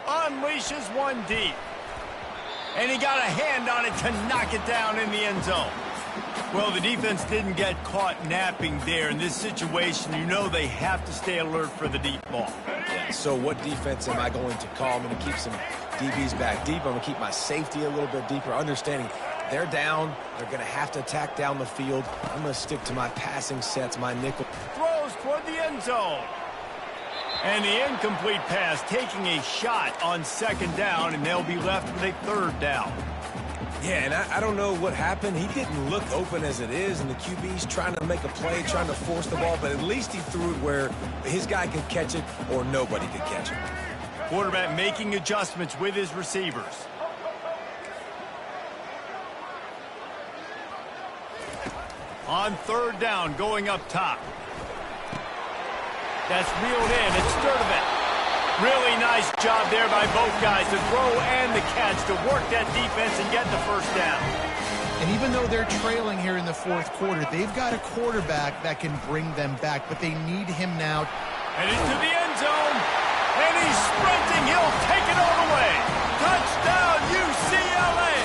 Unleashes one deep. And he got a hand on it to knock it down in the end zone. Well, the defense didn't get caught napping there. In this situation, you know they have to stay alert for the deep ball. Yeah, so what defense am I going to call? I'm going to keep some DBs back deep. I'm going to keep my safety a little bit deeper, understanding they're down. They're going to have to attack down the field. I'm going to stick to my passing sets, my nickel. Throws toward the end zone. And the incomplete pass taking a shot on 2nd down, and they'll be left with a 3rd down. Yeah, and I don't know what happened. He didn't look open as it is, and the QB's trying to make a play, trying to force the ball, but at least he threw it where his guy could catch it or nobody could catch it. Quarterback making adjustments with his receivers. On 3rd down, going up top. That's reeled in. It's Sturdivant. Really nice job there by both guys to throw and the catch to work that defense and get the first down. And even though they're trailing here in the 4th quarter, they've got a quarterback that can bring them back, but they need him now. And into the end zone. And he's sprinting. He'll take it all the way. Touchdown, UCLA.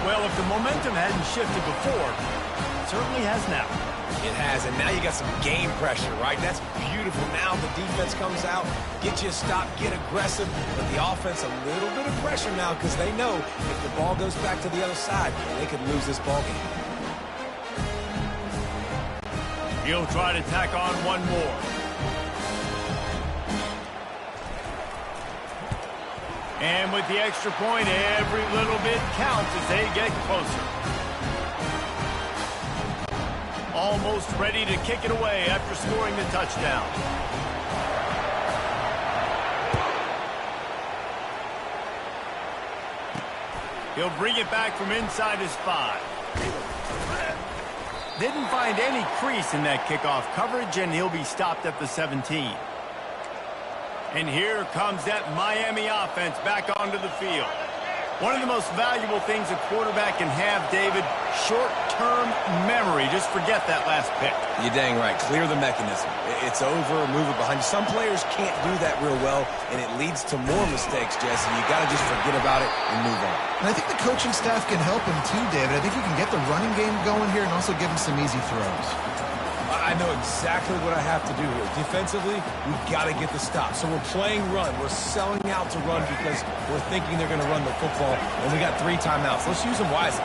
Well, if the momentum hadn't shifted before, it certainly has now. It has, and now you got some game pressure, right? That's beautiful. Now the defense comes out, get you a stop, get aggressive, but the offense a little bit of pressure now because they know if the ball goes back to the other side, they could lose this ball game. He'll try to tack on one more. And with the extra point, every little bit counts as they get closer. Almost ready to kick it away after scoring the touchdown. He'll bring it back from inside his 5. Didn't find any crease in that kickoff coverage, and he'll be stopped at the 17. And here comes that Miami offense back onto the field. One of the most valuable things a quarterback can have, David, short-term memory. Just forget that last pick. You're dang right. Clear the mechanism. It's over, move it behind you. Some players can't do that real well, and it leads to more mistakes, Jesse. You got to just forget about it and move on. And I think the coaching staff can help him too, David. I think you can get the running game going here and also give him some easy throws. I know exactly what I have to do here. Defensively, we got to get the stop. So we're playing run. We're selling out to run because we're thinking they're going to run the football, and we got 3 timeouts. Let's use them wisely.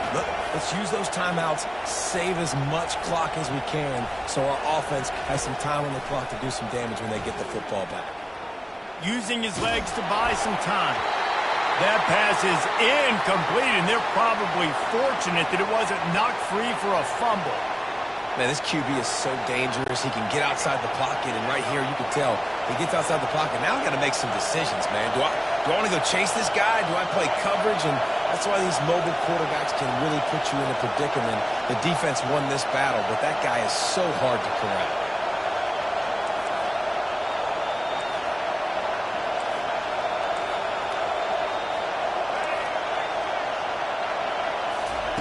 Let's use those timeouts, save as much clock as we can so our offense has some time on the clock to do some damage when they get the football back. Using his legs to buy some time. That pass is incomplete, and they're probably fortunate that it wasn't knocked free for a fumble. Man, this QB is so dangerous. He can get outside the pocket, and right here you can tell he gets outside the pocket. Now I got to make some decisions, man. Do I want to go chase this guy? Do I play coverage? And that's why these mobile quarterbacks can really put you in a predicament. The defense won this battle, but that guy is so hard to corral.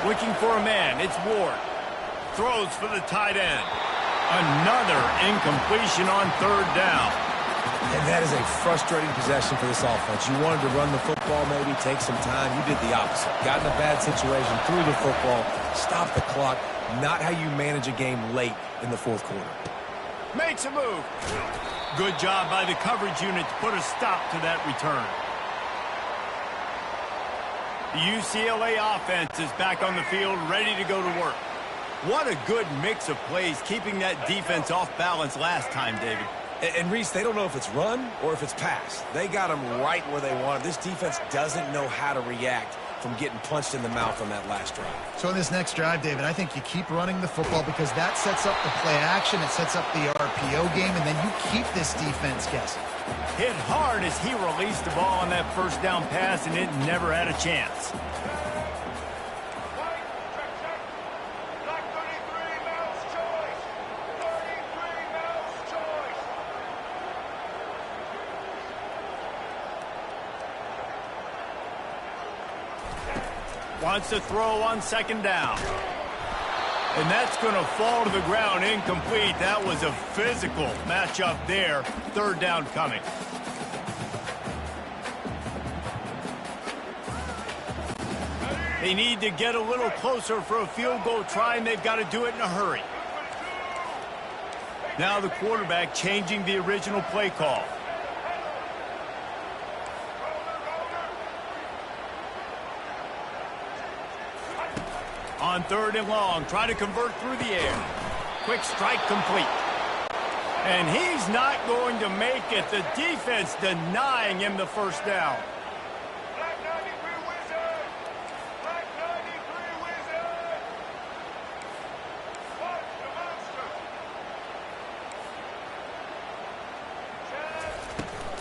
Looking for a man. It's Ward. Throws for the tight end. Another incompletion on 3rd down. And that is a frustrating possession for this offense. You wanted to run the football, maybe take some time. You did the opposite. Got in a bad situation, threw the football, stopped the clock. Not how you manage a game late in the 4th quarter. Makes a move. Good job by the coverage unit to put a stop to that return. The UCLA offense is back on the field, ready to go to work. What a good mix of plays, keeping that defense off balance last time, David. And Reese, they don't know if it's run or if it's pass. They got them right where they want them. This defense doesn't know how to react from getting punched in the mouth on that last drive. So in this next drive, David, I think you keep running the football because that sets up the play action, it sets up the RPO game, and then you keep this defense guessing. Hit hard as he released the ball on that 1st down pass, and it never had a chance. Wants to throw on 2nd down. And that's going to fall to the ground incomplete. That was a physical matchup there. 3rd down coming. They need to get a little closer for a field goal try, and they've got to do it in a hurry. Now the quarterback changing the original play call. On 3rd and long, try to convert through the air. Quick strike complete. And he's not going to make it. The defense denying him the 1st down.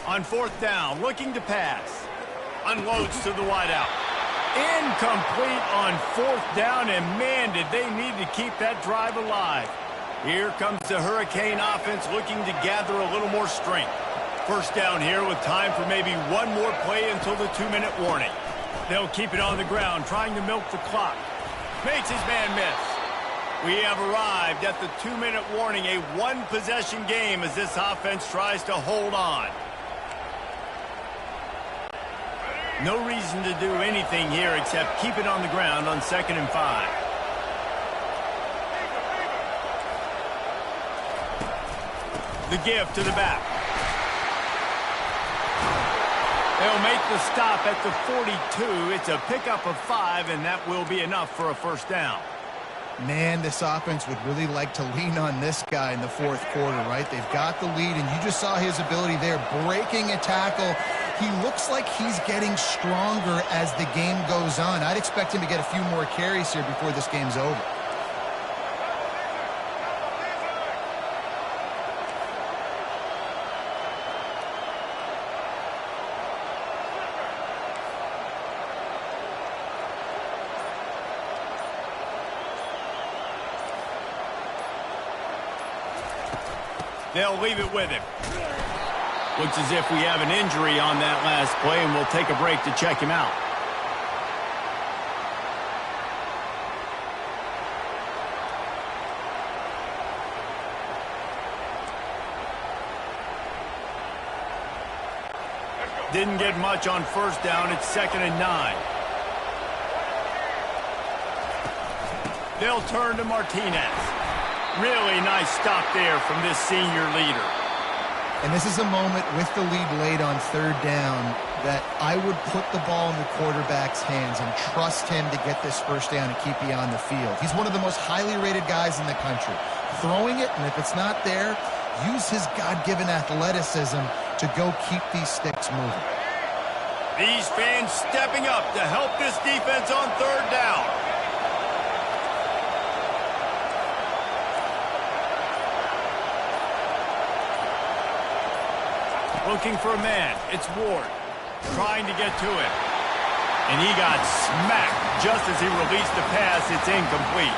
On 4th down, looking to pass. Unloads to the wideout. Incomplete on 4th down, and man, did they need to keep that drive alive. Here comes the Hurricane offense looking to gather a little more strength. 1st down here with time for maybe one more play until the 2-minute warning. They'll keep it on the ground, trying to milk the clock. Makes his man miss. We have arrived at the 2-minute warning, a 1-possession game as this offense tries to hold on. No reason to do anything here except keep it on the ground on 2nd and 5. The give to the back. They'll make the stop at the 42. It's a pickup of 5, and that will be enough for a 1st down. Man, this offense would really like to lean on this guy in the 4th quarter, right? They've got the lead, and you just saw his ability there, breaking a tackle. He looks like he's getting stronger as the game goes on. I'd expect him to get a few more carries here before this game's over. They'll leave it with him. Looks as if we have an injury on that last play, and we'll take a break to check him out. Didn't get much on first down. It's 2nd and 9. They'll turn to Martinez. Really nice stop there from this senior leader. And this is a moment with the lead late on 3rd down that I would put the ball in the quarterback's hands and trust him to get this first down and keep you on the field. He's one of the most highly rated guys in the country. Throwing it, and if it's not there, use his God-given athleticism to go keep these sticks moving. These fans stepping up to help this defense on 3rd down. Looking for a man. It's Ward. Trying to get to him. And he got smacked just as he released the pass. It's incomplete.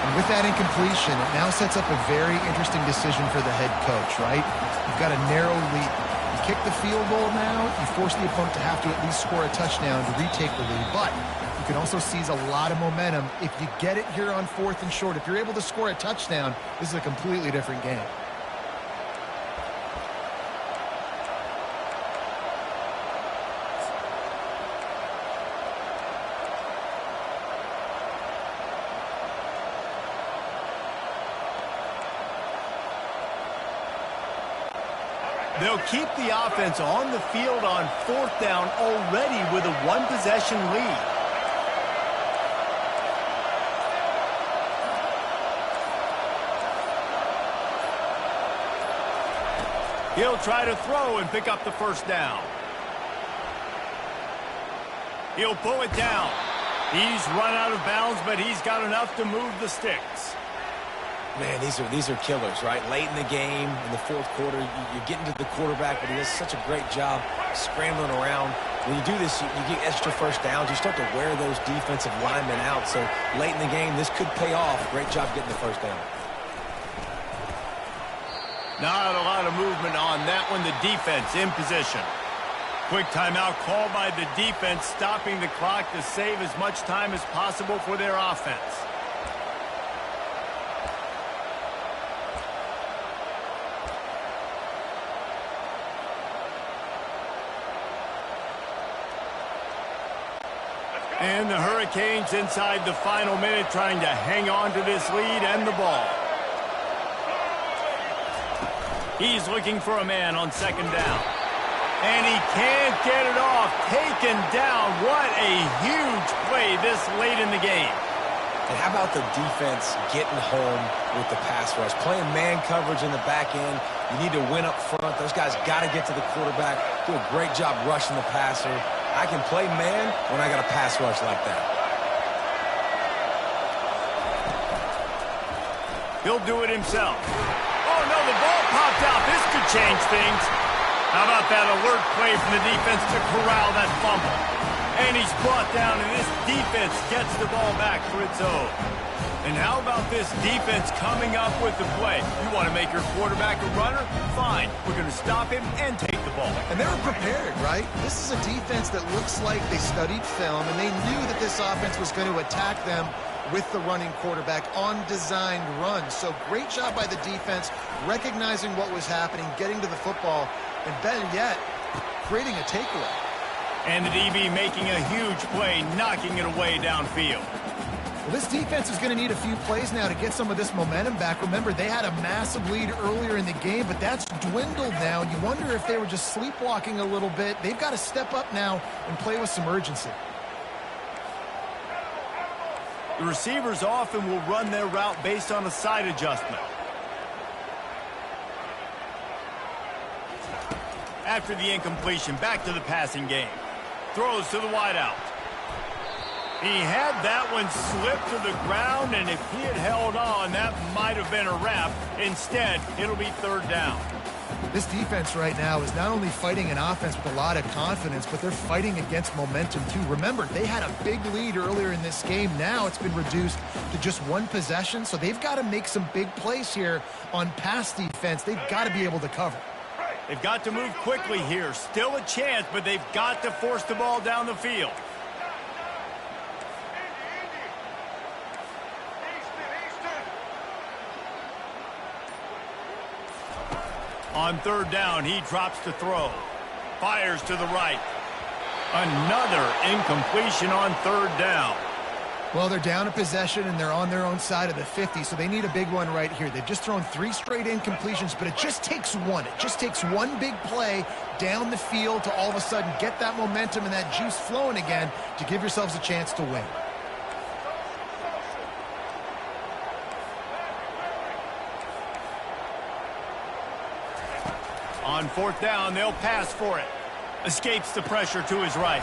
And with that incompletion, it now sets up a very interesting decision for the head coach, right? You've got a narrow lead. You kick the field goal now, you force the opponent to have to at least score a touchdown to retake the lead. But you can also seize a lot of momentum if you get it here on 4th and short. If you're able to score a touchdown, this is a completely different game. They'll keep the offense on the field on 4th down already with a 1-possession lead. He'll try to throw and pick up the first down. He'll pull it down. He's run out of bounds, but he's got enough to move the sticks. Man, these are killers, right? Late in the game, in the 4th quarter, you're getting to the quarterback, but he does such a great job scrambling around. When you do this, you get extra first downs. You start to wear those defensive linemen out. So late in the game, this could pay off. Great job getting the first down. Not a lot of movement on that one. The defense in position. Quick timeout called by the defense, stopping the clock to save as much time as possible for their offense. And the Hurricanes inside the final minute trying to hang on to this lead and the ball. He's looking for a man on 2nd down. And he can't get it off. Taken down. What a huge play this late in the game. And how about the defense getting home with the pass rush? Playing man coverage in the back end. You need to win up front. Those guys got to get to the quarterback. Do a great job rushing the passer. I can play man when I got a pass rush like that. He'll do it himself. Oh, no, the ball popped out. This could change things. How about that alert play from the defense to corral that fumble? And he's brought down, and this defense gets the ball back for its own. And how about this defense coming up with the play? You want to make your quarterback a runner? Fine. We're going to stop him and take the ball. And they were prepared, right? This is a defense that looks like they studied film, and they knew that this offense was going to attack them with the running quarterback on designed runs. So great job by the defense, recognizing what was happening, getting to the football, and better yet, creating a takeaway. And the DB making a huge play, knocking it away downfield. Well, this defense is going to need a few plays now to get some of this momentum back. Remember, they had a massive lead earlier in the game, but that's dwindled now. You wonder if they were just sleepwalking a little bit. They've got to step up now and play with some urgency. The receivers often will run their route based on a side adjustment. After the incompletion, back to the passing game. Throws to the wideout. He had that one slip to the ground, and if he had held on, that might have been a wrap. Instead, it'll be 3rd down. This defense right now is not only fighting an offense with a lot of confidence, but they're fighting against momentum too. Remember, they had a big lead earlier in this game. Now it's been reduced to just one possession, so they've got to make some big plays here on pass defense. They've got to be able to cover. They've got to move quickly here. Still a chance, but they've got to force the ball down the field. On third down, he drops to throw. Fires to the right. Another incompletion on third down. Well, they're down a possession, and they're on their own side of the 50, so they need a big one right here. They've just thrown 3 straight incompletions, but it just takes one. It just takes one big play down the field to all of a sudden get that momentum and that juice flowing again to give yourselves a chance to win. On fourth down, they'll pass for it. Escapes the pressure to his right.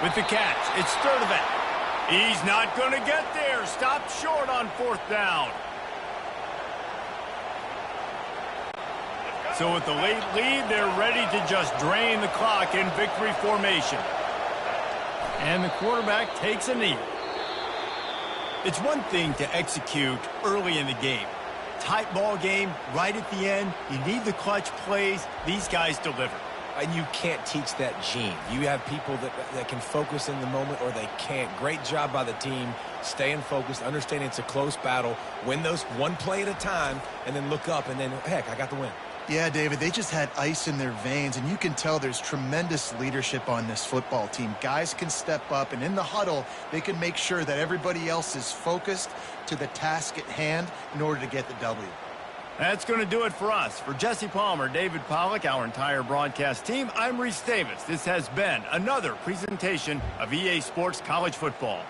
With the catch, it's Sturdivant. He's not going to get there. Stopped short on fourth down. So with the late lead, they're ready to just drain the clock in victory formation. And the quarterback takes a knee. It's one thing to execute early in the game. Tight ball game, right at the end. You need the clutch plays. These guys deliver. And you can't teach that gene. You have people that can focus in the moment or they can't. Great job by the team, staying focused, understanding it's a close battle, win those one play at a time, and then look up, and then, heck, I got the win. Yeah, David, they just had ice in their veins, and you can tell there's tremendous leadership on this football team. Guys can step up, and in the huddle, they can make sure that everybody else is focused to the task at hand in order to get the W. That's going to do it for us. For Jesse Palmer, David Pollack, our entire broadcast team, I'm Reese Davis. This has been another presentation of EA Sports College Football.